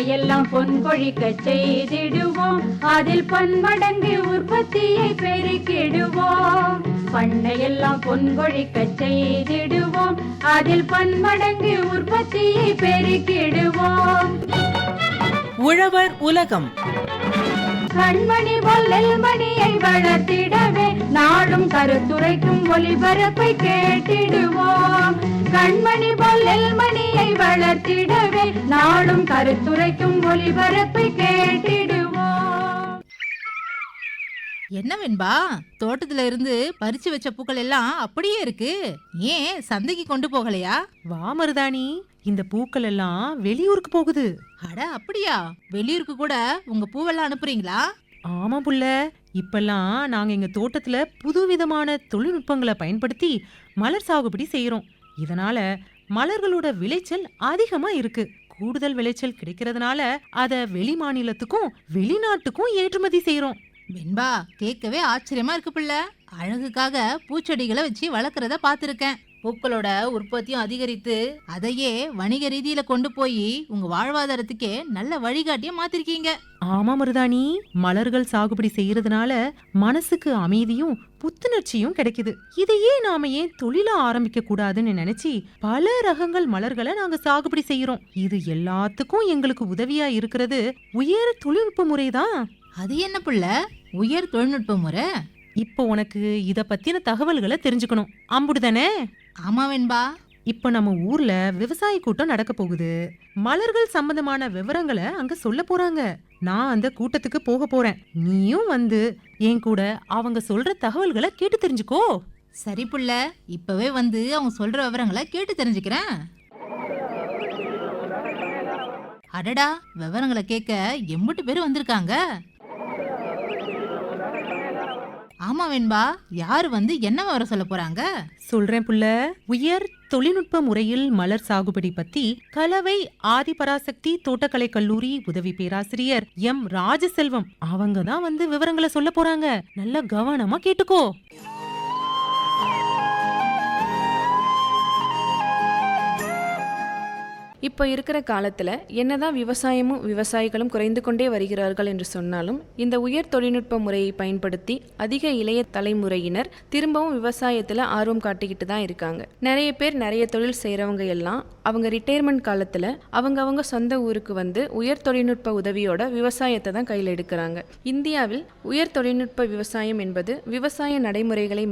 பண்ணையெல்லாம் பொன் கொழிக்க செய்திடுவோம், அதில் பன்மடங்கு உற்பத்தியை பெருக்கிடுவோம். பண்ணையெல்லாம் பொன் கொழிக்க செய்திடுவோம், அதில் பன்மடங்கு உற்பத்தியை பெருக்கிடுவோம். உழவர் உலகம். கண்மணி போல் நெல்மணியை வளர்த்திடவே நாடும் கருத்துரைக்கும் ஒளிபரப்பை கேட்டிடுவோம். கண்மணி போல் நெல்மணியை வளர்த்திடவே நாடும் கருத்துரைக்கும் ஒளிபரப்பை கேட்டிடுவோம். என்ன வெண்பா, தோட்டத்துல இருந்து பறிச்சு வச்ச பூக்கள் எல்லாம் அப்படியே இருக்கு, ஏன் சந்தைக்கு கொண்டு போகலையா? வா மருதாணி, இந்த பூக்கள் எல்லாம் வெளியூருக்கு போகுது. அட அப்படியா, வெளியூருக்கு கூட உங்க பூவெல்லாம் அனுப்புறீங்களா? ஆமா புள்ள, இப்பெல்லாம் நாங்க எங்க தோட்டத்துல புதுவிதமான தொழில்நுட்பங்களை பயன்படுத்தி மலர் சாகுபடி செய்யறோம். இதனால மலர்களோட விளைச்சல் அதிகமா இருக்கு. கூடுதல் விளைச்சல் கிடைக்கிறதுனால அத வெளி மாநிலத்துக்கும் வெளிநாட்டுக்கும் ஏற்றுமதி செய்யறோம். வெண்பா, கேட்கவே ஆச்சரியமா இருக்கு பிள்ளை. அழகுக்காக பூச்செடிகளை வச்சு வளர்க்கறத பாத்திருக்கேன். பூக்களோட உற்பத்தியும் அதிகரித்து அதையே வணிக ரீதியில கொண்டு போய் உங்க வாழ்வாதாரத்துக்கே நல்ல வழிகாட்டிய மாத்திருக்கீங்க. ஆமா மருதாணி, மலர்கள் சாகுபடி செய்யறதுனால மனசுக்கு அமைதியும் புத்துணர்ச்சியும் கிடைக்குது. இதையே நாம ஏன் தொழிலா ஆரம்பிக்க கூடாதுன்னு நினைச்சு பல ரகங்கள் மலர்களை நாங்க சாகுபடி செய்யறோம். இது எல்லாத்துக்கும் எங்களுக்கு உதவியா இருக்கிறது உயர் தொழில்நுட்ப முறைதான். அது என்ன பிள்ளை உயர் தொழில்நுட்ப முறை? இப்போ உனக்கு இத பத்தின தகவல்களை தெரிஞ்சுக்கணும், அம்புடுதானே? ஆமா வெண்பா. இப்ப நம்ம ஊர்ல விவசாய கூட்டம் நடக்க போகுது. மலர்கள் சம்பந்தமான விவரங்களை அங்க சொல்ல போறாங்க. நான் அந்த கூட்டத்துக்கு போக போறேன். நீயும் வந்து என் கூட அவங்க சொல்ற தகவல்களை கேட்டு தெரிஞ்சுக்கோ. சரி புள்ள, இப்பவே வந்து அவங்க சொல்ற விவரங்களை கேட்டு தெரிஞ்சுக்கிறேன். அடடா, விவரங்களை கேட்க எம்பிட்டு பேர் வந்திருக்காங்க. ஆமா வெண்பா, யாரு வந்து என்ன விவரம் சொல்ல போறாங்க? சொல்றேன் புள்ள. உயர் தொழில்நுட்ப முறையில் மலர் சாகுபடி பத்தி கலவை ஆதிபராசக்தி தோட்டக்கலை கல்லூரி உதவி பேராசிரியர் எம் ராஜசெல்வம் அவங்க தான் வந்து விவரங்களை சொல்ல போறாங்க. நல்ல கவனமா கேட்டுக்கோ. இப்போ இருக்கிற காலத்தில் என்னதான் விவசாயமும் விவசாயிகளும் குறைந்து கொண்டே வருகிறார்கள் என்று சொன்னாலும் இந்த உயர் தொழில்நுட்ப முறையை பயன்படுத்தி அதிக இளைய தலைமுறையினர் திரும்பவும் விவசாயத்தில் ஆர்வம் காட்டிக்கிட்டு தான் இருக்காங்க. நிறைய பேர் நிறைய தொழில் செய்கிறவங்க எல்லாம் அவங்க ரிட்டையர்மெண்ட் காலத்தில் அவங்க சொந்த ஊருக்கு வந்து உயர் தொழில்நுட்ப உதவியோட விவசாயத்தை தான் கையில் எடுக்கிறாங்க. இந்தியாவில் உயர் தொழில்நுட்ப விவசாயம் என்பது விவசாய நடைமுறைகளை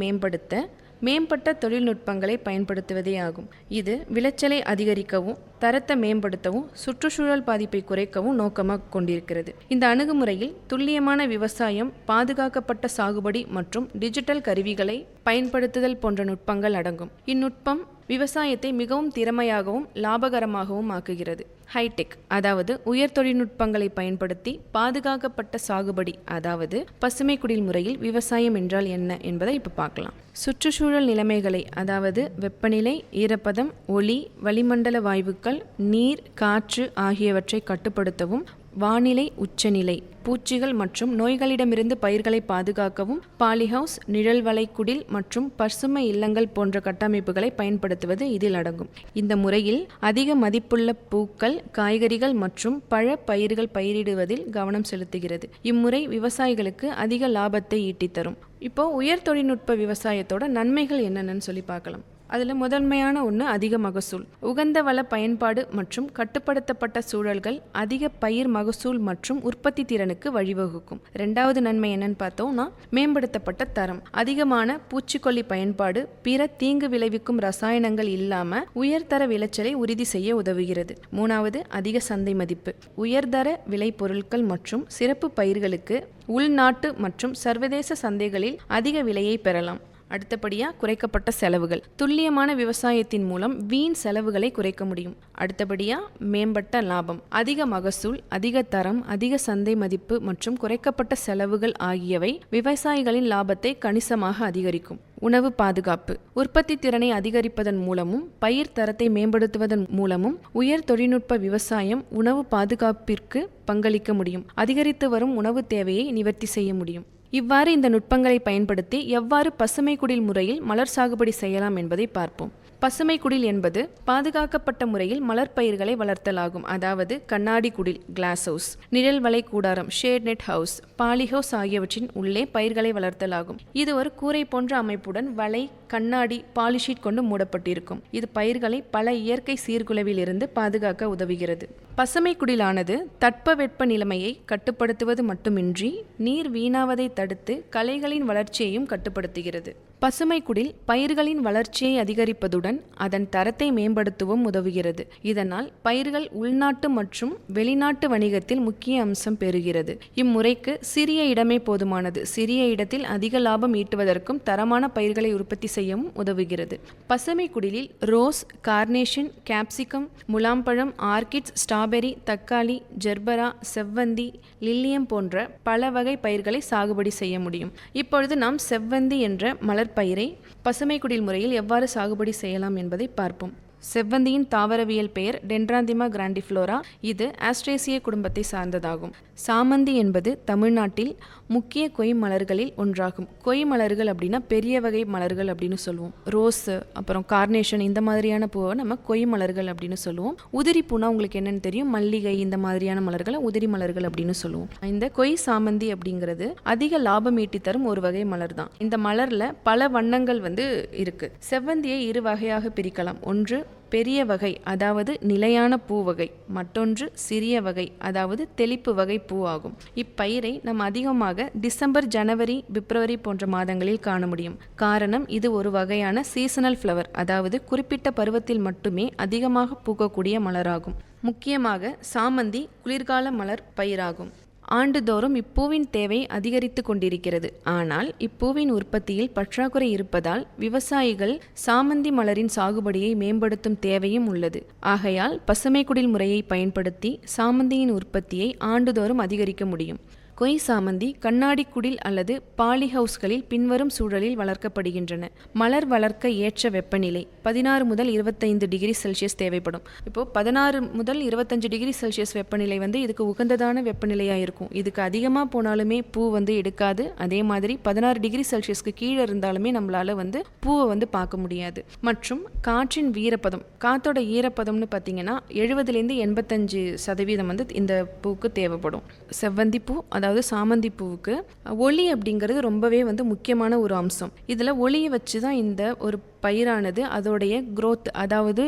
மேம்பட்ட தொழில்நுட்பங்களை பயன்படுத்துவதே ஆகும். இது விளைச்சலை அதிகரிக்கவும் தரத்தை மேம்படுத்தவும் சுற்றுச்சூழல் பாதிப்பை குறைக்கவும் நோக்கமாக கொண்டிருக்கிறது. இந்த அணுகுமுறையில் துல்லியமான விவசாயம், பாதுகாக்கப்பட்ட சாகுபடி மற்றும் டிஜிட்டல் கருவிகளை பயன்படுத்துதல் போன்ற நுட்பங்கள் அடங்கும். இந்நுட்பம் விவசாயத்தை மிகவும் திறமையாகவும் லாபகரமாகவும் ஆக்குகிறது. ஹைடெக், அதாவது உயர் தொழில்நுட்பங்களை பயன்படுத்தி பாதுகாக்கப்பட்ட சாகுபடி, அதாவது பசுமை குடில் முறையில் விவசாயம் என்றால் என்ன என்பதை இப்போ பார்க்கலாம். சுற்றுச்சூழல் நிலைமைகளை, அதாவது வெப்பநிலை, ஈரப்பதம், ஒளி, வளிமண்டல வாயுக்கள், நீர், காற்று ஆகியவற்றை கட்டுப்படுத்தவும், வானிலை, உச்சநிலை, பூச்சிகள் மற்றும் நோய்களிடமிருந்து பயிர்களை பாதுகாக்கவும் பாலிஹவுஸ், நிழல் வளைகுடில் மற்றும் பசுமை இல்லங்கள் போன்ற கட்டமைப்புகளை பயன்படுத்துவது இதில் அடங்கும். இந்த முறையில் அதிக மதிப்புள்ள பூக்கள், காய்கறிகள் மற்றும் பழ பயிர்கள் பயிரிடுவதில் கவனம் செலுத்துகிறது. இம்முறை விவசாயிகளுக்கு அதிக லாபத்தை ஈட்டித்தரும். இப்போ உயர் தொழில்நுட்ப விவசாயத்தோட நன்மைகள் என்னென்னு சொல்லி பார்க்கலாம். அதில் முதன்மையான ஒன்று அதிக மகசூல். உகந்த வள பயன்பாடு மற்றும் கட்டுப்படுத்தப்பட்ட சூழல்கள் அதிக பயிர் மகசூல் மற்றும் உற்பத்தி திறனுக்கு வழிவகுக்கும். ரெண்டாவது நன்மை என்னன்னு பார்த்தோம்னா மேம்படுத்தப்பட்ட தரம். அதிகமான பூச்சிக்கொல்லி பயன்பாடு பிற தீங்கு விளைவிக்கும் ரசாயனங்கள் இல்லாமல் உயர்தர விளைச்சலை உறுதி செய்ய உதவுகிறது. மூணாவது அதிக சந்தை மதிப்பு. உயர்தர விளை பொருட்கள் மற்றும் சிறப்பு பயிர்களுக்கு உள்நாட்டு மற்றும் சர்வதேச சந்தைகளில் அதிக விலையை பெறலாம். அடுத்தபடியாக குறைக்கப்பட்ட செலவுகள். துல்லியமான விவசாயத்தின் மூலம் வீண் செலவுகளை குறைக்க முடியும். அடுத்தபடியாக மேம்பட்ட லாபம். அதிக மகசூல், அதிக தரம், அதிக சந்தை மதிப்பு மற்றும் குறைக்கப்பட்ட செலவுகள் ஆகியவை விவசாயிகளின் லாபத்தை கணிசமாக அதிகரிக்கும். உணவு பாதுகாப்பு. உற்பத்தி திறனை அதிகரிப்பதன் மூலமும் பயிர் தரத்தை மேம்படுத்துவதன் மூலமும் உயர் தொழில்நுட்ப விவசாயம் உணவு பாதுகாப்பிற்கு பங்களிக்க முடியும். அதிகரித்து வரும் உணவு தேவையை நிவர்த்தி செய்ய முடியும். இவ்வாறு இந்த நுட்பங்களை பயன்படுத்தி எவ்வாறு பசுமை குடில் முறையில் மலர் சாகுபடி செய்யலாம் என்பதை பார்ப்போம். பசுமை குடில் என்பது பாதுகாக்கப்பட்ட முறையில் மலர்பயிர்களை வளர்த்தலாகும். அதாவது கண்ணாடி குடில் கிளாஸ் ஹவுஸ், நிழல் வலை கூடாரம் shade net house, poly house ஆகியவற்றின் உள்ளே பயிர்களை வளர்த்தலாகும். இது ஒரு கூரை போன்ற அமைப்புடன் வலை, கண்ணாடி, பாலிஷீட் கொண்டு மூடப்பட்டிருக்கும். இது பயிர்களை பல இயற்கை சீர்குலைவில் இருந்து பாதுகாக்க உதவுகிறது. பசுமை குடிலானது தட்பவெட்ப நிலைமையை கட்டுப்படுத்துவது மட்டுமின்றி நீர் வீணாவதை தடுத்து களைகளின் வளர்ச்சியையும் கட்டுப்படுத்துகிறது. பசுமை குடில் பயிர்களின் வளர்ச்சியை அதிகரிப்பதுடன் அதன் தரத்தை மேம்படுத்தவும் உதவுகிறது. இதனால் பயிர்கள் உள்நாட்டு மற்றும் வெளிநாட்டு வணிகத்தில் முக்கிய அம்சம் பெறுகிறது. இம்முறைக்கு சிறிய இடமே போதுமானது. சிறிய இடத்தில் அதிக லாபம் ஈட்டுவதற்கும் தரமான பயிர்களை உற்பத்தி செய்யவும் உதவுகிறது. பசுமை குடிலில் ரோஸ், கார்னேஷன், கேப்சிகம், முலாம்பழம், ஆர்கிட்ஸ், ஸ்ட்ராபெரி, தக்காளி, ஜெர்பரா, செவ்வந்தி, லில்லியம் போன்ற பல வகை பயிர்களை சாகுபடி செய்ய முடியும். இப்பொழுது நாம் செவ்வந்தி என்ற மலர் பயிரை பசுமை குடில் முறையில் எவ்வாறு சாகுபடி செய்யலாம் என்பதை பார்ப்போம். செவ்வந்தியின் தாவரவியல் பெயர் டென்ட்ராந்திமா கிராண்டிஃப்ளோரா. இது ஆஸ்ட்ரேசிய குடும்பத்தை சார்ந்ததாகும். சாமந்தி என்பது தமிழ்நாட்டில் முக்கிய கொய் மலர்களில் ஒன்றாகும். கொய் மலர்கள் அப்படின்னா பெரிய வகை மலர்கள் அப்படின்னு சொல்லுவோம். ரோஸு, அப்புறம் கார்னேஷன், இந்த மாதிரியான பூவை நம்ம கொய் மலர்கள் அப்படின்னு சொல்லுவோம். உதிரி பூனா உங்களுக்கு என்னன்னு தெரியும், மல்லிகை, இந்த மாதிரியான மலர்களை உதிரி மலர்கள் அப்படின்னு சொல்லுவோம். இந்த கொய் சாமந்தி அப்படிங்கிறது அதிக லாபம் ஈட்டி தரும் ஒரு வகை மலர் தான். இந்த மலர்ல பல வண்ணங்கள் இருக்கு. செவ்வந்தியை இரு வகையாக பிரிக்கலாம். ஒன்று பெரிய வகை, அதாவது நிலையான பூ வகை. மற்றொன்று சிறிய வகை, அதாவது தெளிப்பு வகை பூ ஆகும். இப்பயிரை நாம் அதிகமாக டிசம்பர், ஜனவரி, பிப்ரவரி போன்ற மாதங்களில் காண முடியும். காரணம், இது ஒரு வகையான சீசனல் ஃப்ளவர், அதாவது குறிப்பிட்ட பருவத்தில் மட்டுமே அதிகமாக பூக்கக்கூடிய மலராகும். முக்கியமாக சாமந்தி குளிர்கால மலர் பயிராகும். ஆண்டுதோறும் இப்பூவின் தேவை அதிகரித்து கொண்டிருக்கிறது. ஆனால் இப்பூவின் உற்பத்தியில் பற்றாக்குறை இருப்பதால் விவசாயிகள் சாமந்தி மலரின் சாகுபடியை மேம்படுத்தும் தேவையும் உள்ளது. ஆகையால் பசுமை குடில் முறையை பயன்படுத்தி சாமந்தியின் உற்பத்தியை ஆண்டுதோறும் அதிகரிக்க முடியும். கொய் சாமந்தி கண்ணாடி குடில் அல்லது பாலி ஹவுஸ்களில் பின்வரும் சூழலில் வளர்க்கப்படுகின்றன. மலர் வளர்க்க ஏற்ற வெப்பநிலை 16 முதல் 25 டிகிரி செல்சியஸ் தேவைப்படும். இப்போது 16 முதல் 25 டிகிரி செல்சியஸ் வெப்பநிலை இதுக்கு உகந்ததான வெப்பநிலையாக இருக்கும். இதுக்கு அதிகமாக போனாலுமே பூ எடுக்காது. அதே மாதிரி 16 டிகிரி செல்சியஸ்க்கு கீழே இருந்தாலுமே நம்மளால் பூவை பார்க்க முடியாது. மற்றும் காற்றின் வீரப்பதம், காத்தோட ஈரப்பதம்னு பார்த்தீங்கன்னா 70லேருந்து 85% இந்த பூக்கு தேவைப்படும். செவ்வந்தி பூ, அதாவது சாமந்தி பூவுக்கு ஒளி அப்படிங்கிறது ரொம்பவே முக்கியமான ஒரு அம்சம். இதில் ஒளியை வச்சு தான் இந்த ஒரு பயிரானது அதோடைய growth, அதாவது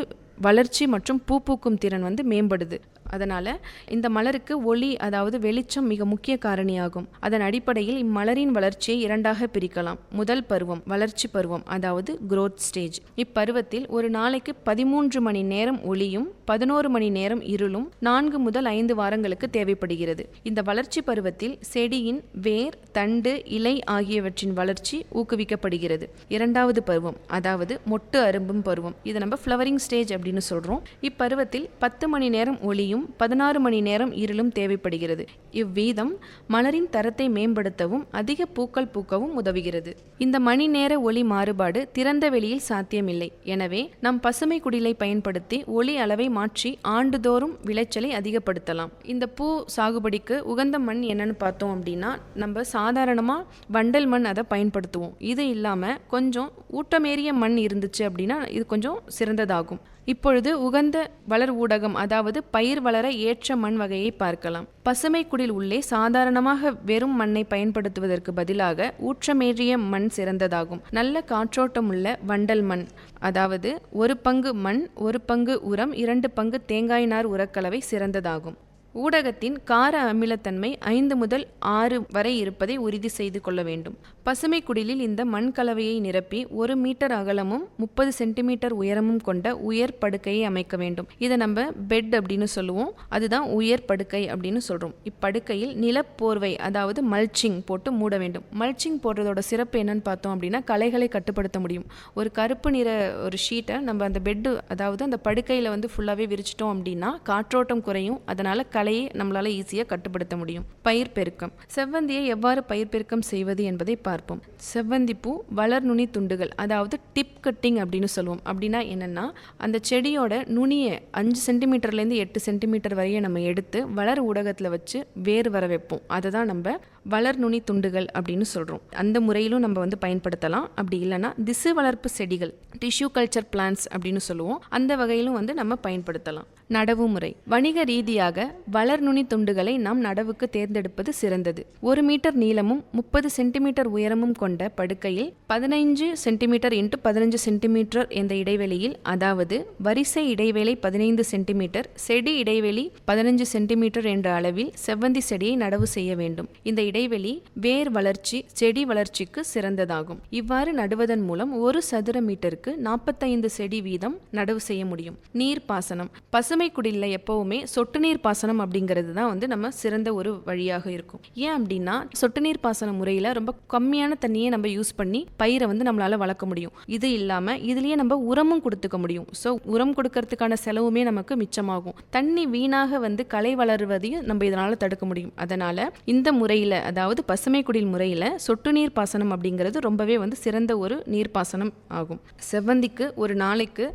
வளர்ச்சி மற்றும் பூ பூக்கும் திறன் மேம்படுது. அதனால் இந்த மலருக்கு ஒளி, அதாவது வெளிச்சம் மிக முக்கிய காரணியாகும். அதன் அடிப்படையில் இம்மலரின் வளர்ச்சியை இரண்டாக பிரிக்கலாம். முதல் பருவம் வளர்ச்சி பருவம், அதாவது growth ஸ்டேஜ். இப்பருவத்தில் ஒரு நாளைக்கு 13 மணி நேரம் ஒளியும் 11 மணி நேரம் இருளும் 4 முதல் 5 வாரங்களுக்கு தேவைப்படுகிறது. இந்த வளர்ச்சி பருவத்தில் செடியின் வேர், தண்டு, இலை ஆகியவற்றின் வளர்ச்சி ஊக்குவிக்கப்படுகிறது. இரண்டாவது பருவம், அதாவது மொட்டு அரும்பும் பருவம், இது நம்ம ஃப்ளவரிங் ஸ்டேஜ் அப்படின்னு சொல்கிறோம். இப்பருவத்தில் 10 மணி நேரம் ஒளியும் 16 மணி நேரம் இருளும் தேவைப்படுகிறது. இவ்வீதம் மலரின் தரத்தை மேம்படுத்தவும் அதிக பூக்கள் பூக்கவும் உதவுகிறது. இந்த மணி நேர ஒளி மாறுபாடு திறந்த வெளியில் சாத்தியமில்லை. எனவே நாம் பசுமை குடிலை பயன்படுத்தி ஒளி அளவை மாற்றி ஆண்டுதோறும் விளைச்சலை அதிகப்படுத்தலாம். இந்த பூ சாகுபடிக்கு உகந்த மண் என்னன்னு பார்த்தோம் அப்படின்னா, நம்ம சாதாரணமாக வண்டல் மண் அதை பயன்படுத்துவோம். இது இல்லாமல் கொஞ்சம் ஊட்டமேறிய மண் இருந்துச்சு அப்படின்னா இது கொஞ்சம் சிறந்ததாகும். இப்பொழுது உகந்த வளர் ஊடகம், அதாவது பயிர் வளர ஏற்ற மண் வகையை பார்க்கலாம். பசுமை குடில் உள்ளே சாதாரணமாக வெறும் மண்ணை பயன்படுத்துவதற்கு பதிலாக ஊற்றமேறிய மண் சிறந்ததாகும். நல்ல காற்றோட்டமுள்ள வண்டல் மண், அதாவது 1 பங்கு மண் 1 பங்கு உரம் 2 பங்கு தேங்காய் நார் உரக்கலவை சிறந்ததாகும். ஊடகத்தின் கார அமிலத்தன்மை 5 முதல் 6 வரை இருப்பதை உறுதி செய்து கொள்ள வேண்டும். பசுமை குடிலில் இந்த மண் கலவையை நிரப்பி 1 மீட்டர் அகலமும் 30 சென்டிமீட்டர் உயரமும் கொண்ட உயர் படுக்கையை அமைக்க வேண்டும். இதை நம்ம பெட் அப்படின்னு சொல்லுவோம். அதுதான் உயர் படுக்கை அப்படின்னு சொல்கிறோம். இப்படுக்கையில் நிலப்போர்வை, அதாவது மல்ச்சிங் போட்டு மூட வேண்டும். மல்ச்சிங் போடுறதோட சிறப்பு என்னன்னு பார்த்தோம் அப்படின்னா, களைகளை கட்டுப்படுத்த முடியும். ஒரு கருப்பு நிற ஒரு ஷீட்டை நம்ம அந்த பெட்டு, அதாவது அந்த படுக்கையில் ஃபுல்லாகவே விரிச்சிட்டோம் அப்படின்னா காற்றோட்டம் குறையும். அதனால் களையை நம்மளால ஈஸியாக கட்டுப்படுத்த முடியும். பயிர் பெருக்கம். செவ்வந்தியை எவ்வாறு பயிர் பெருக்கம் செய்வது என்பதை பார்ப்போம். செவ்வந்தி பூ வளர் நுனி துண்டுகள், அதாவது டிப் கட்டிங் அப்படின்னு சொல்லுவோம். அப்படின்னா என்னன்னா, அந்த செடியோட நுனியை 5 சென்டிமீட்டர்லேருந்து 8 சென்டிமீட்டர் வரைய நம்ம எடுத்து வளர் ஊடகத்தில் வச்சு வேர் வர வைப்போம். அதை தான் நம்ம வளர் நுனி துண்டுகள் அப்படின்னு சொல்கிறோம். அந்த முறையிலும் நம்ம பயன்படுத்தலாம். அப்படி இல்லைன்னா திசு வளர்ப்பு செடிகள், டிஷ்யூ கல்ச்சர் பிளான்ஸ் அப்படின்னு சொல்லுவோம், அந்த வகையிலும் நம்ம பயன்படுத்தலாம். நடவு முறை. வணிக ரீதியாக வளர் நுனி துண்டுகளை நாம் நடவுக்கு தேர்ந்தெடுப்பது சிறந்தது. 1 மீட்டர் நீளமும் 30 சென்டிமீட்டர் உயரமும் கொண்ட படுக்கையில் 15 சென்டிமீட்டர் x 15 சென்டிமீட்டர் என்ற இடைவெளியில், அதாவது வரிசை இடைவேளை 15 சென்டிமீட்டர், செடி இடைவெளி 15 சென்டிமீட்டர் என்ற அளவில் செவ்வந்தி செடியை நடவு செய்ய வேண்டும். இந்த இடைவெளி வேர் வளர்ச்சி, செடி வளர்ச்சிக்கு சிறந்ததாகும். இவ்வாறு நடுவதன் மூலம் 1 சதுர மீட்டருக்கு 45 செடி வீதம் நடவு செய்ய முடியும். நீர்ப்பாசனம். பசுமை குடில்ல எப்பவுமே சொட்டு நீர் பாசனம் அப்படிங்கிறது தான் நம்ம சிறந்த ஒரு வழியாக இருக்கும். ஏன் அப்படின்னா, சொட்டு நீர் பாசன முறையில் ரொம்ப கம்மியான தண்ணியை நம்ம யூஸ் பண்ணி பயிரை நம்மளால வளர்க்க முடியும். இது இல்லாமல் இதுலேயே நம்ம உரமும் கொடுத்துக்க முடியும். ஸோ உரம் கொடுக்கறதுக்கான செலவுமே நமக்கு மிச்சமாகும். தண்ணி வீணாக களை வளருவதையும் நம்ம இதனால் தடுக்க முடியும். அதனால் இந்த முறையில், அதாவது பசுமை குடில் முறையில் சொட்டு நீர் பாசனம் அப்படிங்கிறது ரொம்பவே சிறந்த ஒரு நீர்ப்பாசனம் ஆகும். செவ்வந்திக்கு ஒரு நாளைக்கு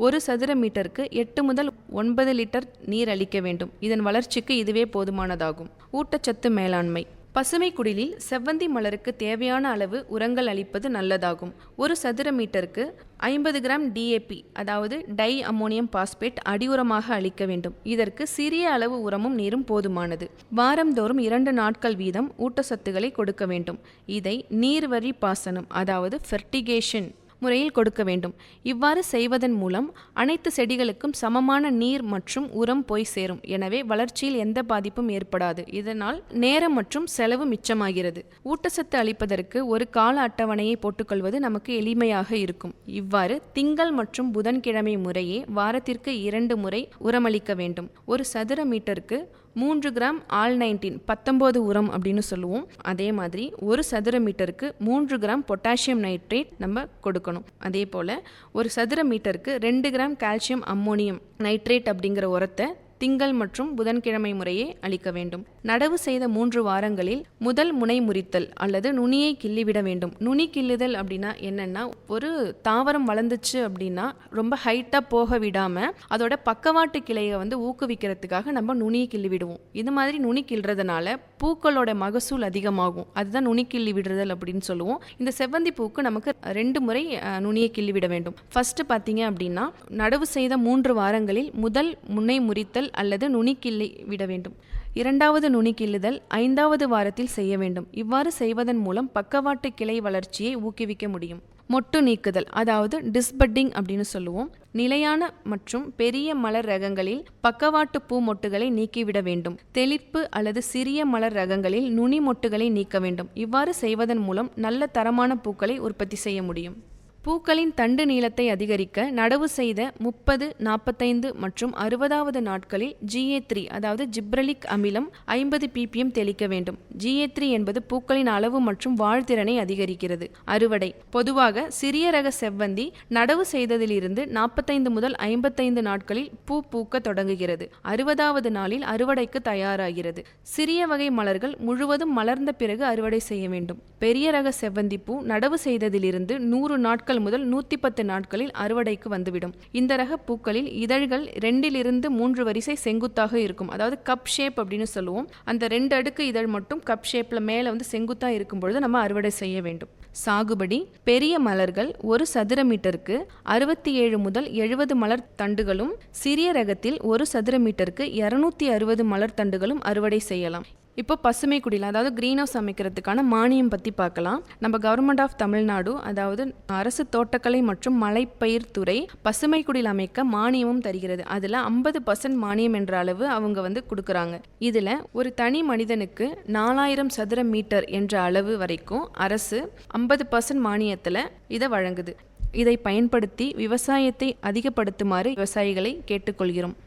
1 சதுர மீட்டருக்கு 8 முதல் 9 லிட்டர் நீர் அளிக்க வேண்டும். இதன் வளர்ச்சிக்கு இதுவே போதுமானதாகும். ஊட்டச்சத்து மேலாண்மை. பசுமை குடிலில் செவ்வந்தி மலருக்கு தேவையான அளவு உரங்கள் அளிப்பது நல்லதாகும். 1 சதுர மீட்டருக்கு 50 கிராம் DAP, அதாவது டை அம்மோனியம் பாஸ்பேட் அடி உரமாக அளிக்க வேண்டும். இதற்கு சிறிய அளவு உரமும் நீரும் போதுமானது. வாரந்தோறும் 2 நாட்கள் வீதம் ஊட்டச்சத்துக்களை கொடுக்க வேண்டும். இதை நீர்வழி பாசனம், அதாவது ஃபெர்டிகேஷன் முறையில் கொடுக்க வேண்டும். இவ்வாறு செய்வதன் மூலம் அனைத்து செடிகளுக்கும் சமமான நீர் மற்றும் உரம் போய் சேரும். எனவே வளர்ச்சியில் எந்த பாதிப்பும் ஏற்படாது. இதனால் நேரம் மற்றும் செலவு மிச்சமாகிறது. ஊட்டச்சத்து அளிப்பதற்கு ஒரு கால அட்டவணையை போட்டுக்கொள்வது நமக்கு எளிமையாக இருக்கும். இவ்வாறு திங்கள் மற்றும் புதன்கிழமை முறையே வாரத்திற்கு 2 முறை உரமளிக்க வேண்டும். 1 சதுர மீட்டருக்கு 3 கிராம் ஆல்-19 19 உரம் அப்படின்னு சொல்லுவோம். அதே மாதிரி 1 சதுர மீட்டருக்கு 3 கிராம் பொட்டாசியம் நைட்ரேட் நம்ம கொடுக்கணும். அதே போல் 1 சதுர மீட்டருக்கு 2 கிராம் கால்சியம் அம்மோனியம் நைட்ரேட் அப்படிங்கிற உரத்தை திங்கள் மற்றும் புதன்கிழமை முறையே அளிக்க வேண்டும். நடவு செய்த 3 வாரங்களில் முதல் முனை முறித்தல் அல்லது நுனியை கிள்ளிவிட வேண்டும். நுனி கிள்ளுதல் அப்படின்னா என்னன்னா, ஒரு தாவரம் வளர்ந்துச்சு அப்படின்னா ரொம்ப ஹைட்டாக போக விடாமல் அதோட பக்கவாட்டு கிளையை ஊக்குவிக்கிறதுக்காக நம்ம நுனியை கிள்ளி விடுவோம். இது மாதிரி நுனி கிள்றதுனால பூக்களோட மகசூல் அதிகமாகும். அதுதான் நுனி கிள்ளி விடுதல் அப்படின்னு சொல்லுவோம். இந்த செவ்வந்தி பூக்கு நமக்கு 2 முறை நுனியை கிள்ளி விட வேண்டும். ஃபர்ஸ்ட் பார்த்தீங்க அப்படின்னா, நடவு செய்த 3 வாரங்களில் முதல் முனை முறித்தல் அல்லது நுனி கிள்ளி விட வேண்டும். 2வது நுனி கிள்ளுதல் 5வது வாரத்தில் செய்ய வேண்டும். இவ்வாறு செய்வதன் மூலம் பக்கவாட்டு கிளை வளர்ச்சியை ஊக்குவிக்க முடியும். மொட்டு நீக்குதல், அதாவது டிஸ்பட்டிங் அப்படின்னு சொல்லுவோம். நிலையான மற்றும் பெரிய மலர் ரகங்களில் பக்கவாட்டு பூ மொட்டுகளை நீக்கிவிட வேண்டும். தெளிப்பு அல்லது சிறிய மலர் ரகங்களில் நுனி மொட்டுகளை நீக்க வேண்டும். இவ்வாறு செய்வதன் மூலம் நல்ல தரமான பூக்களை உற்பத்தி செய்ய முடியும். பூக்களின் தண்டு நீளத்தை அதிகரிக்க நடவு செய்த 30, 45 மற்றும் 60வது நாட்களில் GA3, அதாவது ஜிப்ரலிக் அமிலம் 50 ppm தெளிக்க வேண்டும். GA3 என்பது பூக்களின் அளவு மற்றும் வாழ்திறனை அதிகரிக்கிறது. அறுவடை. பொதுவாக சிறிய ரக செவ்வந்தி நடவு செய்ததிலிருந்து 45 முதல் 55 நாட்களில் பூ பூக்க தொடங்குகிறது. 60வது நாளில் அறுவடைக்கு தயாராகிறது. சிறிய வகை மலர்கள் முழுவதும் மலர்ந்த பிறகு அறுவடை செய்ய வேண்டும். பெரிய ரக செவ்வந்தி பூ நடவு செய்ததிலிருந்து 100 நாட்கள் முதல் 110 நாட்களில் அறுவடைக்கு வந்துவிடும். இந்த ரக பூக்களில் இதழ்கள் 2 to 3 வரிசை செங்குத்தாக இருக்கும். அதாவது கப் ஷேப் அப்படின்னு சொல்லுவோம். அந்த 2 அடுக்கு இதழ் மட்டும் கப் ஷேப்ல மேல செங்குத்தா இருக்கும் பொழுது நம்ம அறுவடை செய்ய வேண்டும். சாகுபடி. பெரிய மலர்கள் 1 சதுர மீட்டருக்கு 67 முதல் 70 மலர் தண்டுகளும், சிறிய ரகத்தில் 1 சதுர மீட்டருக்கு 260 மலர் தண்டுகளும் அறுவடை செய்யலாம். இப்போ பசுமை குடில், அதாவது கிரீன் ஹவுஸ் அமைக்கிறதுக்கான மானியம் பற்றி பார்க்கலாம். நம்ம கவர்மெண்ட் ஆஃப் தமிழ்நாடு, அதாவது அரசு தோட்டக்கலை மற்றும் மலைப்பயிர் துறை பசுமை குடில் அமைக்க மானியமும் தருகிறது. அதில் 50% மானியம் என்ற அளவு அவங்க கொடுக்குறாங்க. இதில் ஒரு தனி மனிதனுக்கு 4000 சதுர மீட்டர் என்ற அளவு வரைக்கும் அரசு 50% மானியத்தில் இதை வழங்குது. இதை பயன்படுத்தி விவசாயத்தை அதிகப்படுத்துமாறு விவசாயிகளை கேட்டுக்கொள்கிறோம்.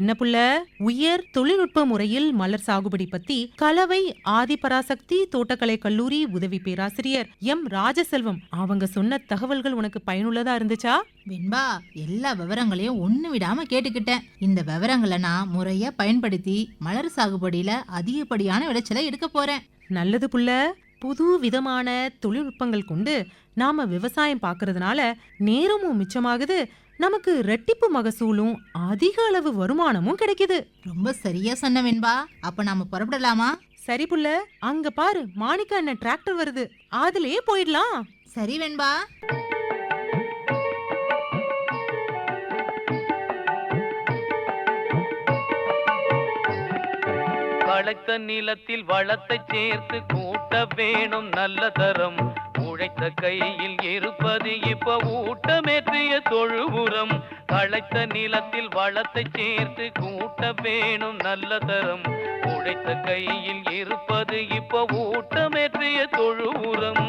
என்ன புள்ள, உயர் தொழில்நுட்ப முறையில் மலர் சாகுபடி பத்தி கலவை ஆதிபராசக்தி தோட்டக்கலை கல்லூரி உதவி பேராசிரியர் எம் ராஜசெல்வம் அவங்க சொன்ன தகவல்கள் உனக்கு பயனுள்ளதா இருந்துச்சா? வெண்பா, எல்லா விவரங்களையும் ஒண்ணு விடாம கேட்டுக்கிட்டேன். இந்த விவரங்களை நான் முறையா பயன்படுத்தி மலர் சாகுபடியில அதிகப்படியான விளைச்சலை எடுக்க போறேன். நல்லது புள்ள. புது விதமான தொழில்நுட்பங்கள் கொண்டு நாம விவசாயம் பார்க்கறதுனால நேரமும் மிச்சமாகுது, நமக்கு ரெட்டிப்பு மகசூலும் அதிக அளவு வருமானமும் கிடைக்குது. ரொம்ப சரியா சொன்ன வெண்பா. அப்ப நாம புறப்படலாமா? சரி புள்ள, அங்க பாரு மாணிக்க அண்ணன் டிராக்டர் வருது, அதுலயே போயிடலாம். சரி வெண்பா. வளைத்த நிலத்தில் வளத்தை சேர்த்து கூட்ட வேணும் நல்ல தரம். உழைத்த கையில் இருப்பது இப்ப ஊட்டமேற்றிய தொழு உரம். வளைத்த நிலத்தில் வளத்தை சேர்த்து கூட்ட வேணும் நல்ல தரம். உழைத்த கையில் இருப்பது இப்ப ஊட்டமேற்றிய தொழு உரம்.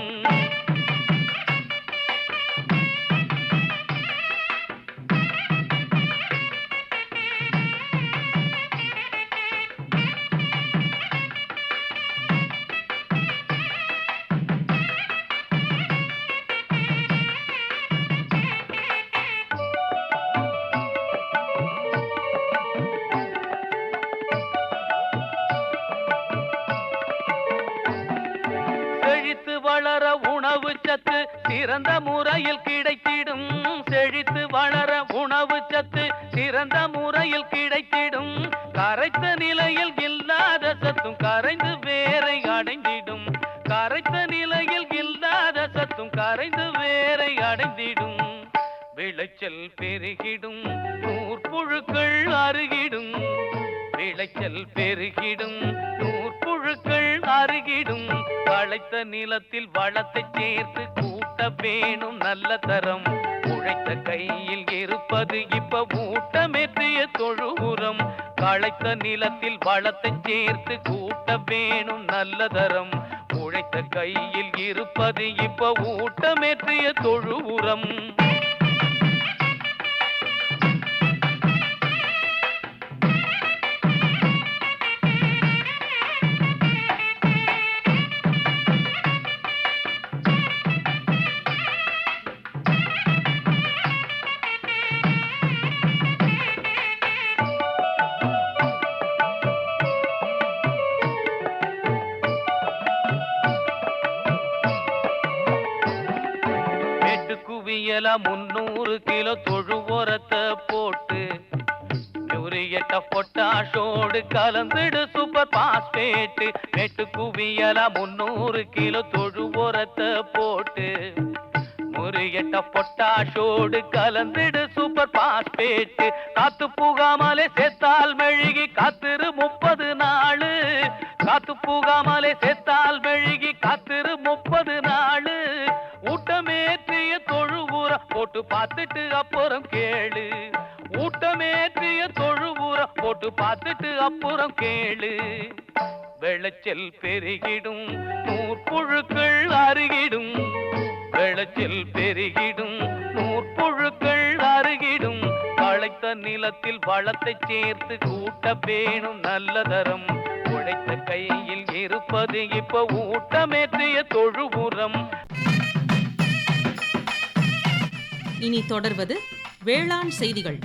செழித்து வளர உணவு சத்து சிறந்த முறையில் கிடைத்திடும். செழித்து வளர உணவு சத்து சிறந்த முறையில் கிடைத்திடும். கரைத்த நிலையில் இல்லாத சத்தும் கரைந்து வேரை அடைந்திடும். கரைத்த நிலையில் இல்லாத சத்தும் கரைந்து வேரை அடைந்திடும். விளைச்சல் பெருகிடும், நூற்புழுக்கள் அருகிடும். விளைச்சல் பெருகிடும், நூற்புழுக்கள் அருகிடும். வளைத்த நிலத்தில் வளத்தை சேர்த்து கூட்ட வேணும் நல்ல தரம். உழைத்த கையில் இருப்பது இப்ப ஊட்டமேற்றிய தொழு உரம். வளைத்த நிலத்தில் வளத்தை சேர்த்து கூட்ட வேணும் நல்ல தரம். உழைத்த கையில் இருப்பது இப்ப ஊட்டமேற்றிய தொழு உரம். குவியல 300 கிலோ தொழு உரத்தை போட்டு யூரியட்ட பொட்டாஷோடு கலந்துடு சூப்பர் பாஸ்பேட். வெட்டு குவியல 300 கிலோ தொழு உரத்தை போட்டு யூரியட்ட பொட்டாஷோடு கலந்துடு சூப்பர் பாஸ்பேட். காத்து புகாமலே சேர்த்தால் மெழுகி காத்திரு 30 நாள். காத்து புகாமலே சேர்த்தால் மெழுகி காத்திரு 30 நாள். ஊட்டமேற்றிய தொழு உரம் போட்டு பார்த்துட்டு அப்புறம் கேளு. ஊட்டமேற்றிய தொழு உரம் போட்டு பார்த்துட்டு அப்புறம் கேளு. விளைச்சல் பெருகிடும், நூற்புழுக்கள் அருகிடும். விளைச்சல் பெருகிடும், நூற்புழுக்கள் அருகிடும். வளைத்த நிலத்தில் வளத்தை சேர்த்து கூட்ட வேணும் நல்ல தரம். உழைத்த கையில் இருப்பது இப்ப ஊட்டமேற்றிய தொழு உரம். இனி தொடர்வது வேளாண் செய்திகள்.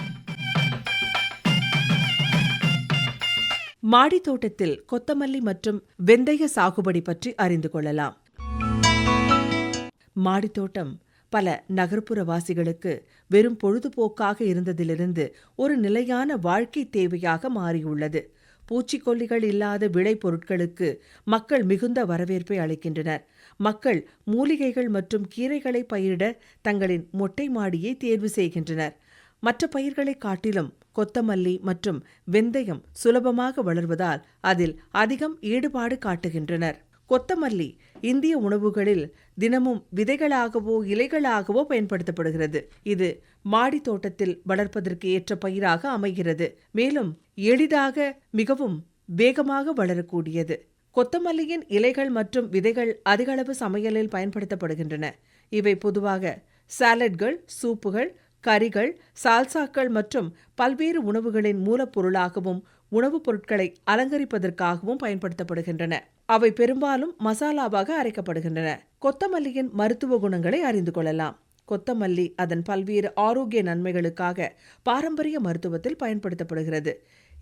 மாடித்தோட்டத்தில் கொத்தமல்லி மற்றும் வெந்தய சாகுபடி பற்றி அறிந்து கொள்ளலாம். மாடித்தோட்டம் பல நகர்ப்புறவாசிகளுக்கு வெறும் பொழுதுபோக்காக இருந்ததிலிருந்து ஒரு நிலையான வாழ்க்கை தேவையாக மாறியுள்ளது. பூச்சிக்கொல்லிகள் இல்லாத விளை பொருட்களுக்கு மக்கள் மிகுந்த வரவேற்பை அளிக்கின்றனர். மக்கள் மூலிகைகள் மற்றும் கீரைகளை பயிரிட தங்களின் மொட்டை மாடியை தேர்வு செய்கின்றனர். மற்ற பயிர்களை காட்டிலும் கொத்தமல்லி மற்றும் வெந்தயம் சுலபமாக வளர்வதால் அதில் அதிகம் ஈடுபாடு காட்டுகின்றனர். கொத்தமல்லி இந்திய உணவுகளில் தினமும் விதைகளாகவோ இலைகளாகவோ பயன்படுத்தப்படுகிறது. இது மாடி தோட்டத்தில் வளர்ப்பதற்கு ஏற்ற பயிராக அமைகிறது. மேலும் எளிதாக மிகவும் வேகமாக வளரக்கூடியது. கொத்தமல்லியின் இலைகள் மற்றும் விதைகள் அதிகளவு சமையலில் பயன்படுத்தப்படுகின்றன. இவை பொதுவாக சாலட்கள், சூப்புகள், கறிகள், சால்சாக்கள் மற்றும் பல்வேறு உணவுகளின் மூலப்பொருளாகவும் உணவுப் பொருட்களை அலங்கரிப்பதற்காகவும் பயன்படுத்தப்படுகின்றன. அவை பெரும்பாலும் மசாலாவாக அரைக்கப்படுகின்றன. கொத்தமல்லியின் மருத்துவ குணங்களை அறிந்து கொள்ளலாம். கொத்தமல்லி அதன் பல்வேறு ஆரோக்கிய நன்மைகளுக்காக பாரம்பரிய மருத்துவத்தில் பயன்படுத்தப்படுகிறது.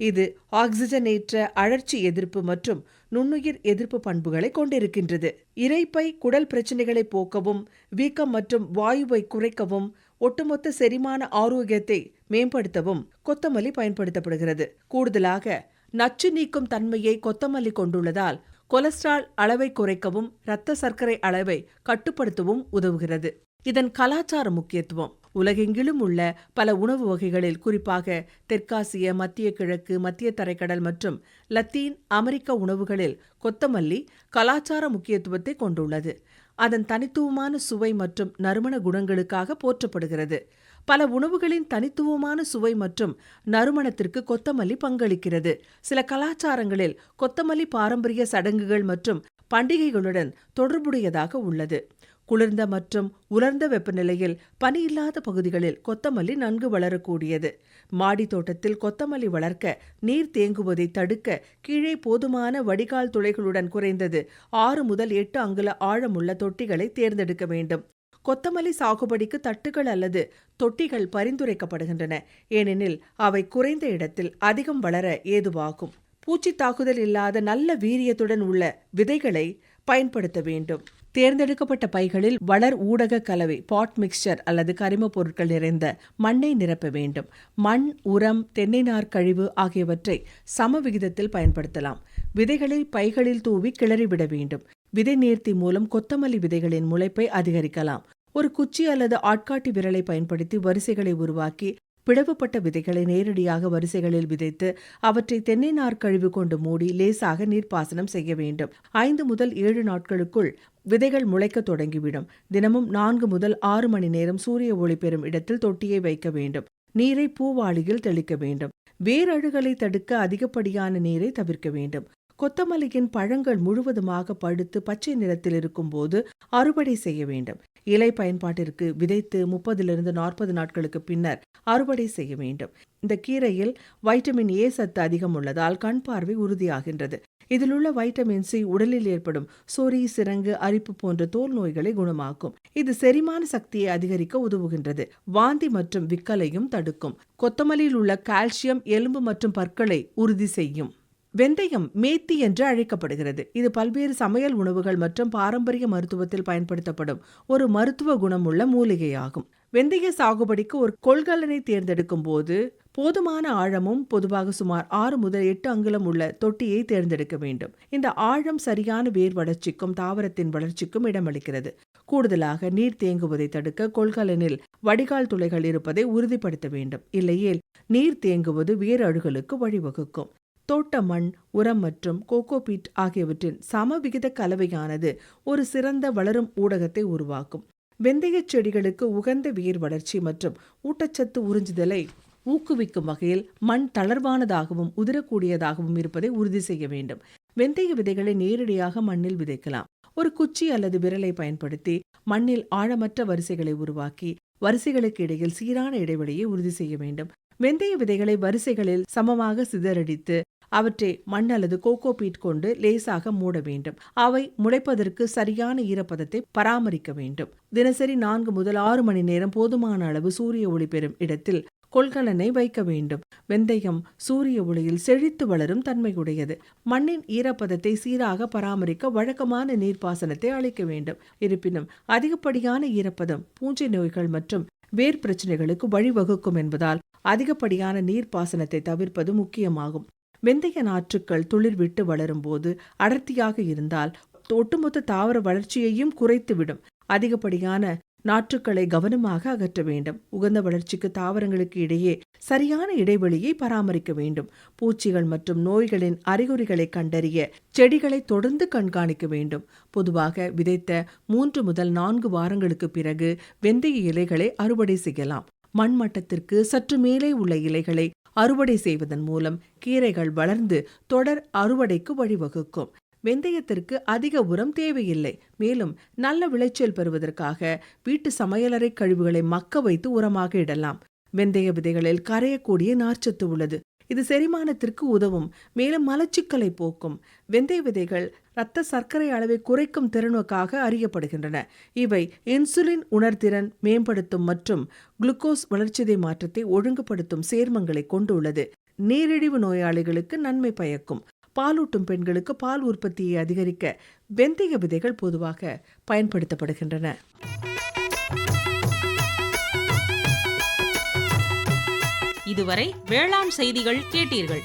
இது ஆக்சிஜனேற்ற அழற்சி எதிர்ப்பு மற்றும் நுண்ணுயிர் எதிர்ப்பு பண்புகளை கொண்டிருக்கின்றது. இரைப்பை குடல் பிரச்சனைகளை போக்கவும், வீக்கம் மற்றும் வாயுவை குறைக்கவும், ஒட்டுமொத்த செரிமான ஆரோக்கியத்தை மேம்படுத்தவும் கொத்தமல்லி பயன்படுத்தப்படுகிறது. கூடுதலாக நச்சு நீக்கும் தன்மையை கொத்தமல்லி கொண்டுள்ளதால் கொலஸ்ட்ரால் அளவை குறைக்கவும், இரத்த சர்க்கரை அளவை கட்டுப்படுத்தவும் உதவுகிறது. இதன் கலாச்சார முக்கியத்துவம் உலகெங்கிலும் உள்ள பல உணவு வகைகளில், குறிப்பாக தெற்காசிய, மத்திய கிழக்கு, மத்திய தரைக்கடல் மற்றும் லத்தீன் அமெரிக்க உணவுகளில் கொத்தமல்லி கலாச்சார முக்கியத்துவத்தை கொண்டுள்ளது. அதன் தனித்துவமான சுவை மற்றும் நறுமண குணங்களுக்காக போற்றப்படுகிறது. பல உணவுகளின் தனித்துவமான சுவை மற்றும் நறுமணத்திற்கு கொத்தமல்லி பங்களிக்கிறது. சில கலாச்சாரங்களில் கொத்தமல்லி பாரம்பரிய சடங்குகள் மற்றும் பண்டிகைகளுடன் தொடர்புடையதாக உள்ளது. குளிர்ந்த மற்றும் உலர்ந்த வெப்பநிலையில் பனி இல்லாத பகுதிகளில் கொத்தமல்லி நன்கு வளரக்கூடியது. மாடி தோட்டத்தில் கொத்தமல்லி வளர்க்க நீர் தேங்குவதை தடுக்க கீழே போதுமான வடிகால் துளைகளுடன் குறைந்தது 6 முதல் 8 அங்குல ஆழமுள்ள தொட்டிகளை தேர்ந்தெடுக்க வேண்டும். கொத்தமல்லி சாகுபடிக்கு தட்டுகள் அல்லது தொட்டிகள் பரிந்துரைக்கப்படுகின்றன, ஏனெனில் அவை குறைந்த இடத்தில் அதிகம் வளர ஏதுவாகும். பூச்சி தாக்குதல் இல்லாத நல்ல வீரியத்துடன் உள்ள விதைகளை பயன்படுத்த வேண்டும். தேர்ந்தெடுக்கப்பட்ட பைகளில் வளர் ஊடக கலவை பாட் மிக்சர் அல்லது கரிம பொருட்கள் நிறைந்த மண்ணை நிரப்ப வேண்டும். மண், உரம், தென்னை நார் கழிவு ஆகியவற்றை சம விகிதத்தில் பயன்படுத்தலாம். விதைகளை பைகளில் தூவி கிளறிவிட வேண்டும். விதை நேர்த்தி மூலம் கொத்தமல்லி விதைகளின் முளைப்பை அதிகரிக்கலாம். ஒரு குச்சி அல்லது ஆட்காட்டி விரலை பயன்படுத்தி வரிசைகளை உருவாக்கி பிளவுபட்ட விதைகளை நேரடியாக வரிசைகளில் விதைத்து அவற்றை தென்னை நார் கழிவு கொண்டு மூடி லேசாக நீர்ப்பாசனம் செய்ய வேண்டும். 5 முதல் 7 நாட்களுக்குள் விதைகள் முளைக்க தொடங்கிவிடும். தினமும் 4 முதல் 6 மணி நேரம் சூரிய ஒளி பெறும் இடத்தில் தொட்டியை வைக்க வேண்டும். நீரை பூவாளியில் தெளிக்க வேண்டும். வேரழுகலை தடுக்க அதிகப்படியான நீரை தவிர்க்க வேண்டும். கொத்தமல்லியின் பழங்கள் முழுவதுமாக பழுத்து பச்சை நிறத்தில் இருக்கும் போது அறுவடை செய்ய வேண்டும். இலை பயன்பாட்டிற்கு விதைத்து 30 to 40 நாட்களுக்கு பின்னர் அறுவடை செய்ய வேண்டும். இந்த கீரையில் வைட்டமின் ஏ சத்து அதிகம் உள்ளதால் கண் பார்வை உறுதியாகின்றது. இதிலுள்ள வைட்டமின் சி உடலில் ஏற்படும் சொறி, சிரங்கு, அரிப்பு போன்ற தோல் நோய்களை குணமாக்கும். இது செரிமான சக்தியை அதிகரிக்க உதவுகின்றது. வாந்தி மற்றும் விக்கலையும் தடுக்கும். கொத்தமல்லியில் உள்ள கால்சியம் எலும்பு மற்றும் பற்களை உறுதி செய்யும். வெந்தயம் மேத்தி என்று அழைக்கப்படுகிறது. இது பல்வேறு சமையல் உணவுகள் மற்றும் பாரம்பரிய மருத்துவத்தில் பயன்படுத்தப்படும் ஒரு மருத்துவ குணமுள்ள மூலிகையாகும். வெந்தய சாகுபடிக்கு ஒரு கொள்கலனை தேர்ந்தெடுக்கும் போது போதுமான ஆழமும், பொதுவாக சுமார் 6 முதல் 8 அங்குலம் உள்ள தொட்டியை தேர்ந்தெடுக்க வேண்டும். இந்த ஆழம் சரியான வேர் வளர்ச்சிக்கும் தாவரத்தின் வளர்ச்சிக்கும் இடமளிக்கிறது. கூடுதலாக நீர் தேங்குவதை தடுக்க கொள்கலனில் வடிகால் துளைகள் இருப்பதை உறுதிப்படுத்த வேண்டும். இல்லையேல் நீர் தேங்குவது வேர் அழுகலுக்கு வழிவகுக்கும். தோட்ட மண், உரம் மற்றும் கோகோபீட் ஆகியவற்றின் சமவிகித கலவையானது ஒரு சிறந்த வளரும் ஊடகத்தை உருவாக்கும். வெந்தய செடிகளுக்கு உகந்த வேர் வளர்ச்சி மற்றும் ஊட்டச்சத்து உறிஞ்சுதலை ஊக்குவிக்கும் வகையில் மண் தளர்வானதாகவும் உதிரக்கூடியதாகவும் இருப்பதை உறுதி செய்ய வேண்டும். வெந்தய விதைகளை நேரடியாக மண்ணில் விதைக்கலாம். ஒரு குச்சி அல்லது விரலை பயன்படுத்தி மண்ணில் ஆழமற்ற வரிசைகளை உருவாக்கி வரிசைகளுக்கு இடையில் சீரான இடைவெளியை உறுதி செய்ய வேண்டும். வெந்தய விதைகளை வரிசைகளில் சமமாக சிதறடித்து அவற்றை மண் அல்லது கோகோபீட் கொண்டு லேசாக மூட வேண்டும். அவை முளைப்பதற்கு சரியான ஈரப்பதத்தை பராமரிக்க வேண்டும். தினசரி 4 முதல் 6 மணி நேரம் போதுமான அளவு சூரிய ஒளி பெறும் இடத்தில் கொள்கலனை வைக்க வேண்டும். வெந்தயம் சூரிய ஒளியில் செழித்து வளரும் தன்மையுடையது. மண்ணின் ஈரப்பதத்தை சீராக பராமரிக்க வழக்கமான நீர்ப்பாசனத்தை அளிக்க வேண்டும். இருப்பினும் அதிகப்படியான ஈரப்பதம் பூஞ்சை நோய்கள் மற்றும் வேர் பிரச்சனைகளுக்கு வழிவகுக்கும் என்பதால் அதிகப்படியான நீர்ப்பாசனத்தை தவிர்ப்பது முக்கியமாகும். வெந்தய நாற்றுக்கள் துளிர் விட்டு வளரும் போது அடர்த்தியாக இருந்தால் ஒட்டுமொத்த தாவர வளர்ச்சியையும் குறைத்துவிடும். அதிகப்படியான நாற்றுக்களை கவனமாக அகற்ற வேண்டும். உகந்த வளர்ச்சிக்கு தாவரங்களுக்கு இடையே சரியான இடைவெளியை பராமரிக்க வேண்டும். பூச்சிகள் மற்றும் நோய்களின் அறிகுறிகளை கண்டறிய செடிகளை தொடர்ந்து கண்காணிக்க வேண்டும். பொதுவாக விதைத்த 3 முதல் 4 வாரங்களுக்கு பிறகு வெந்தய இலைகளை அறுவடை செய்யலாம். மண் மட்டத்திற்கு சற்று மேலே உள்ள இலைகளை அறுவடை செய்வதன் மூலம் கீரைகள் வளர்ந்து தொடர் அறுவடைக்கு வழிவகுக்கும். வெந்தயத்திற்கு அதிக உரம் தேவையில்லை. மேலும் நல்ல விளைச்சல் பெறுவதற்காக வீட்டு சமையலறை கழிவுகளை மக்க வைத்து உரமாக இடலாம். வெந்தய விதைகளில் கரையக்கூடிய நார்ச்சத்து உள்ளது. இது செரிமானத்திற்கு உதவும். மேலும் மலச்சிக்கலை போக்கும். வெந்தய விதைகள் இரத்த சர்க்கரை அளவை குறைக்கும் திறனுக்காக அறியப்படுகின்றன. இவை இன்சுலின் உணர்திறன் மேம்படுத்தும் மற்றும் குளுக்கோஸ் வளர்ச்சிதை மாற்றத்தை ஒழுங்குபடுத்தும் சேர்மங்களை கொண்டுள்ளது. நீரிழிவு நோயாளிகளுக்கு நன்மை பயக்கும். பாலூட்டும் பெண்களுக்கு பால் உற்பத்தியை அதிகரிக்க வெந்தய விதைகள் பொதுவாக பயன்படுத்தப்படுகின்றன. இதுவரை வேளாண் செய்திகள் கேட்டீர்கள்.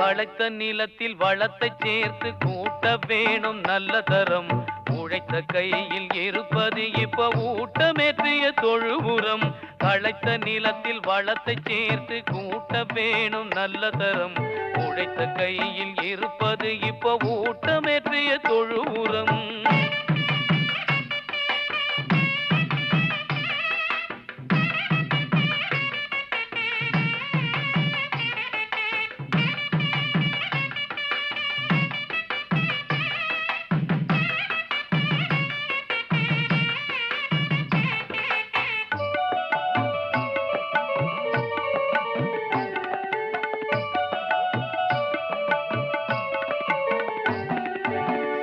வளைத்த நிலத்தில் வளத்தை சேர்த்து கூட்ட வேணும் நல்ல தரம். உழைத்த கையில் இருப்பது இப்ப ஊட்டமேற்றிய தொழு உரம். களைத்த நிலத்தில் வளத்தை சேர்த்து கூட்ட வேணும் நல்ல தரம். உழைத்த கையில் இருப்பது இப்ப ஊட்டமேற்றிய தொழு உரம்.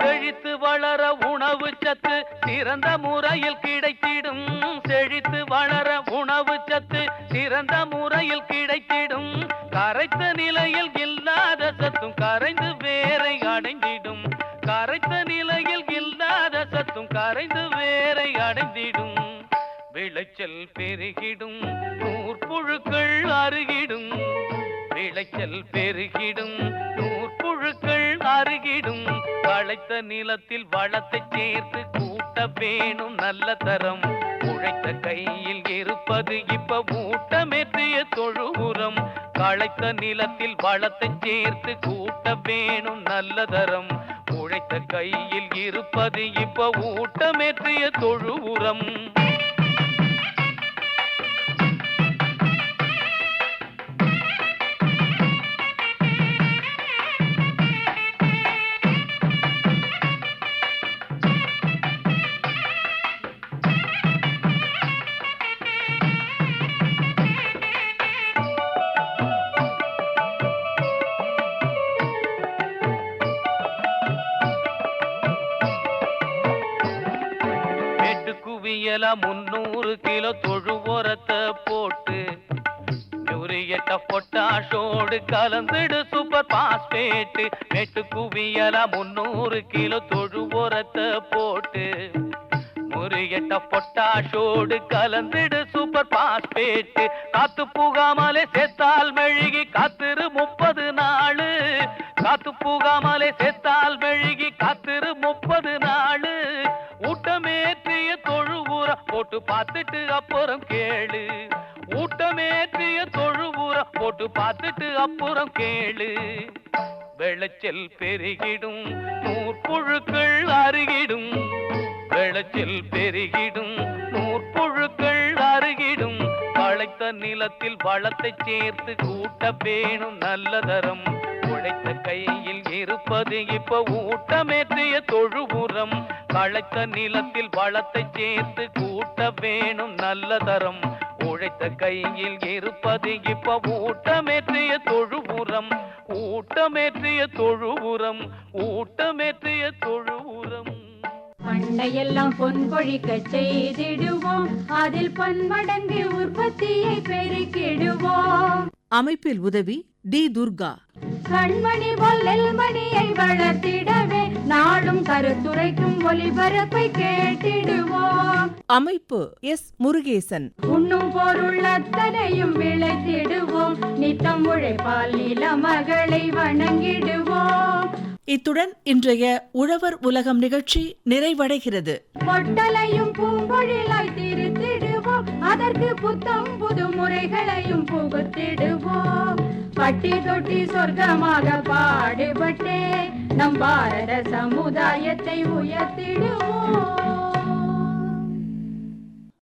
செழித்து வளர உணவு சத்து சிறந்த முறையில் கிடைத்திடும். செழித்து வளர உணவு சத்து சிறந்த முறையில் கிடைத்திடும். கரைத்த நிலையில் இல்லாத சத்தும் கரைந்து வேரை அடைந்திடும். கரைத்த நிலையில் இல்லாத சத்தும் கரைந்து வேரை அடைந்திடும். விளைச்சல் பெருகிடும், நூற்புழுக்கள் அருகிடும். விளைச்சல் பெருகிடும், நூற்புழுக்கள் அருகிடும். களைத்த நிலத்தில் வளத்தை சேர்த்து கூட்ட வேணும் நல்ல தரம். உழைத்த கையில் இருப்பது இப்ப ஊட்டமேற்றிய தொழு உரம். களைத்த நிலத்தில் வளத்தை சேர்த்து கூட்ட வேணும் நல்ல தரம். உழைத்த கையில் இருப்பது இப்ப ஊட்டமேற்றிய தொழு உரம். குவியலா 300 கிலோ தொழு உரத்தை போட்டு யூரியட்ட பொட்டாஷோடு கலந்துடு சூப்பர் பாஸ்பேட். மேட்டு குவியலா 300 கிலோ தொழு உரத்தை போட்டு யூரியட்ட பொட்டாஷோடு கலந்துடு சூப்பர் பாஸ்பேட். காத்து புகாமலே சேர்த்தால் மெழுகி காத்திரு 30 நாளு. காத்து புகாமலே சேர்த்தால் மெழுகி காத்திரு 30 நாளு. ஊட்டமேற்றிய தொழு உரம் போட்டு பார்த்துட்டு அப்புறம் கேளு. ஊட்டமேற்றிய தொழு உரம் போட்டு பார்த்துட்டு அப்புறம் கேளு. விளைச்சல் பெருகிடும், நூற்புழுக்கள் அருகிடும். விளைச்சல் பெருகிடும், நூற்புழுக்கள் அருகிடும். களைத்த நிலத்தில் வளத்தை சேர்த்து கூட்ட வேணும் நல்ல தரம். உழைத்த கையில் இருப்பது இப்ப ஊட்டமேற்றிய தொழு உரம். களைத்த நிலத்தில் வளத்தை சேர்த்து கூட்ட வேணும் நல்ல தரம். உழைத்த கையில் இருப்பது இப்ப ஊட்டமேற்றிய தொழு உரம். ஊட்டமேற்றிய தொழு உரம். ஊட்டமேற்றிய தொழு உரம். பண்டையெல்லாம் பொன் கொழிக்க செய்திடுவோம். அதில் பன்மடங்கு உற்பத்தியை பெருக்கிடுவோம். அமைப்பில் உதவி டி. துர்கா. கண்மணி பொல்லில் மணியை வளர்த்திடவே நாடும் கருத்துரைக்கும் ஒலிபரப்பை கேட்டிடுவோம். அமைப்பு எஸ். முருகேசன். உண்ணும் பொருள் அத்தனையும் விளைத்திடுவோம். நித்தம் உழைப்பால் நில மகளை வணங்கிடுவோம். இத்துடன் இன்றைய உழவர் உலகம் நிகழ்ச்சி நிறைவடைகிறது. பொட்டலையும் பூங்கொழிலாய் திருத்திடுவோம். அதற்கு புத்தம் புது முறைகளையும் புகுத்திடுவோம். பட்டி தொட்டி சொர்க்கமாக பாடுபட்டே நம் பாரத சமுதாயத்தை உயர்த்திடுவோம்.